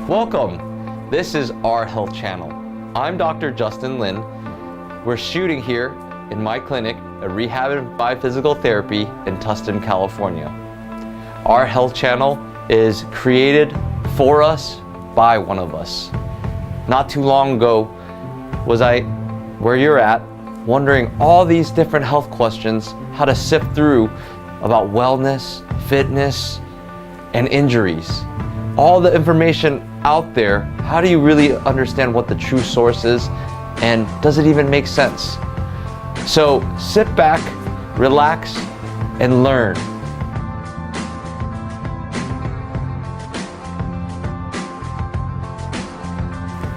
Welcome. This is our health channel. I'm Dr. Justin Lin. We're shooting here in my clinic at Rehab and Biophysical Therapy in Tustin, California. Our health channel is created for us by one of us. Not too long ago was I where you're at, wondering all these different health questions, how to sift through about wellness, fitness, and injuries. All the information out there, how do you really understand what the true source is, and does it even make sense? So sit back, relax, and learn.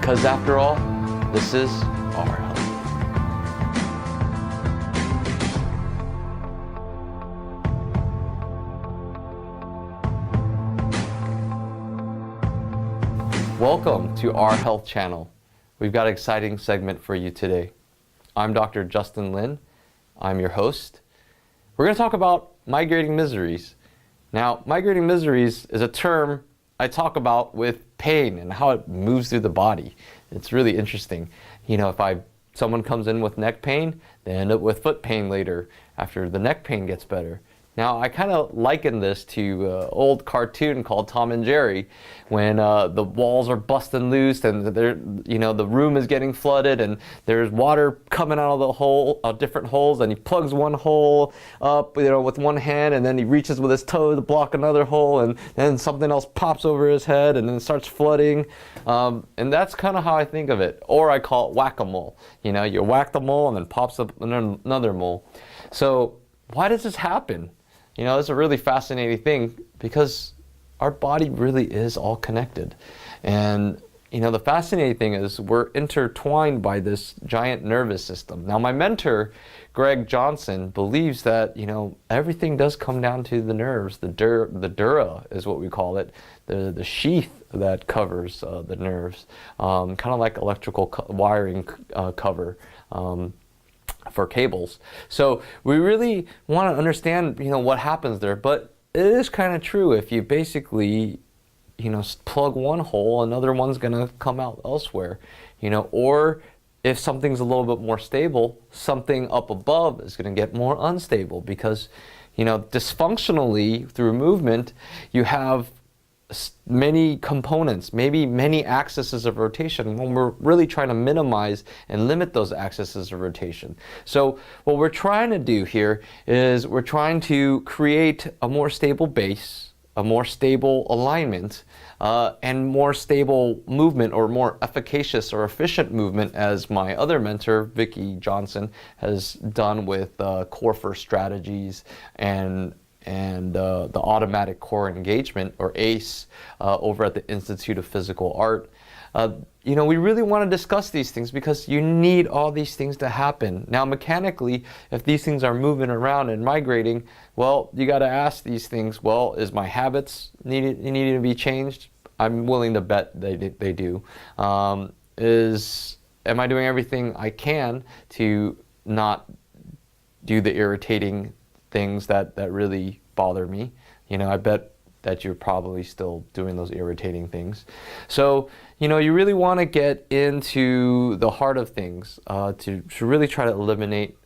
Because after all, this is our health. Welcome to our health channel. We've got an exciting segment for you today. I'm Dr. Justin Lin. I'm your host. We're going to talk about migrating miseries. Now, migrating miseries is a term I talk about with pain and how it moves through the body. It's really interesting. You know, if someone comes in with neck pain, they end up with foot pain later after the neck pain gets better. Now, I kind of liken this to an old cartoon called Tom and Jerry, when the walls are busting loose and the room is getting flooded and there's water coming out of the different holes, and he plugs one hole up, with one hand, and then he reaches with his toe to block another hole, and then something else pops over his head, and then it starts flooding. And that's kind of how I think of it. Or I call it whack-a-mole. You whack the mole and then pops up another mole. So why does this happen? It's a really fascinating thing because our body really is all connected. And, the fascinating thing is we're intertwined by this giant nervous system. Now, my mentor, Greg Johnson, believes that, everything does come down to the nerves. The dura is what we call it, the sheath that covers the nerves, kind of like electrical wiring cover. For cables. So we really want to understand, what happens there. But it is kind of true. If you basically, plug one hole, another one's going to come out elsewhere, or if something's a little bit more stable, something up above is going to get more unstable because, dysfunctionally through movement, you have many components, maybe many axes of rotation, when we're really trying to minimize and limit those axes of rotation. So what we're trying to do here is we're trying to create a more stable base, a more stable alignment, and more stable movement, or more efficacious or efficient movement, as my other mentor, Vicki Johnson, has done with core first strategies and the automatic core engagement, or ACE, over at the Institute of Physical Art. We really want to discuss these things because you need all these things to happen. Now, mechanically, if these things are moving around and migrating, well, you got to ask these things. Well, is my habits needing to be changed? I'm willing to bet they do. Am I doing everything I can to not do the irritating things that really bother me? I bet that you're probably still doing those irritating things. So, you really want to get into the heart of things to really try to eliminate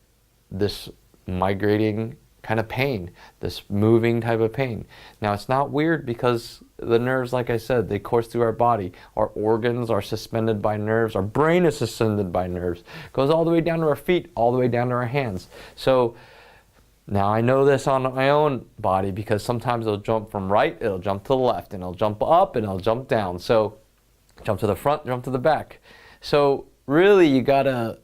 this migrating kind of pain, this moving type of pain. Now, it's not weird because the nerves, like I said, they course through our body. Our organs are suspended by nerves. Our brain is suspended by nerves. It goes all the way down to our feet, all the way down to our hands. So now I know this on my own body because sometimes it'll jump from right, it'll jump to the left, and it'll jump up and it'll jump down. So jump to the front, jump to the back. So really you gotta,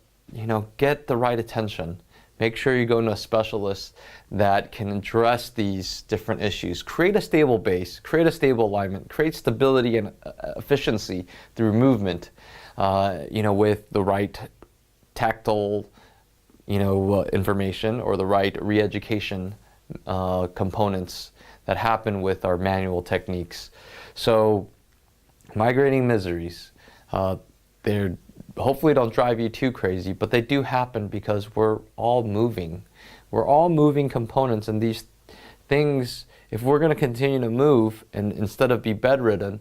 get the right attention. Make sure you go to a specialist that can address these different issues. Create a stable base, create a stable alignment, create stability and efficiency through movement, with the right tactile information, or the right re-education components that happen with our manual techniques. So migrating miseries, they're hopefully don't drive you too crazy, but they do happen because we're all moving. We're all moving components, and these things, if we're going to continue to move and instead of be bedridden,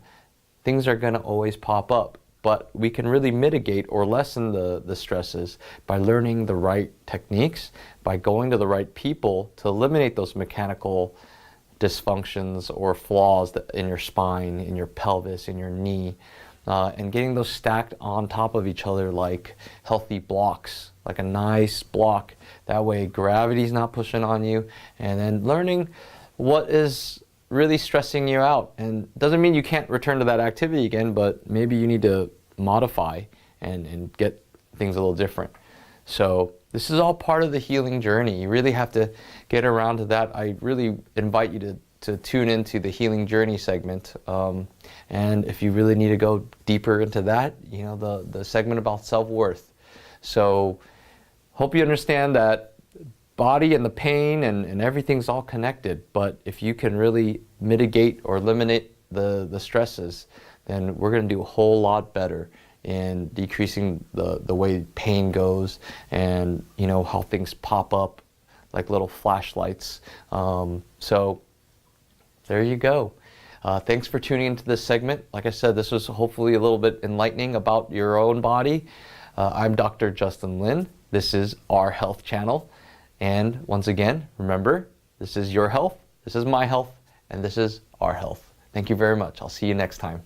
things are going to always pop up. But we can really mitigate or lessen the stresses by learning the right techniques, by going to the right people to eliminate those mechanical dysfunctions or flaws in your spine, in your pelvis, in your knee, and getting those stacked on top of each other like healthy blocks, like a nice block. That way gravity's not pushing on you, and then learning what is really stressing you out. And doesn't mean you can't return to that activity again, but maybe you need to modify and get things a little different. So this is all part of the healing journey. You really have to get around to that. I really invite you to tune into the healing journey segment. And if you really need to go deeper into that, you know, the segment about self-worth. So hope you understand that body and the pain and everything's all connected. But if you can really mitigate or eliminate the stresses, then we're going to do a whole lot better in decreasing the way pain goes, and you know how things pop up like little flashlights. So there you go. Thanks for tuning into this segment. Like I said, this was hopefully a little bit enlightening about your own body. I'm Dr. Justin Lin. This is Our Health Channel. And once again, remember, this is your health, this is my health, and this is our health. Thank you very much. I'll see you next time.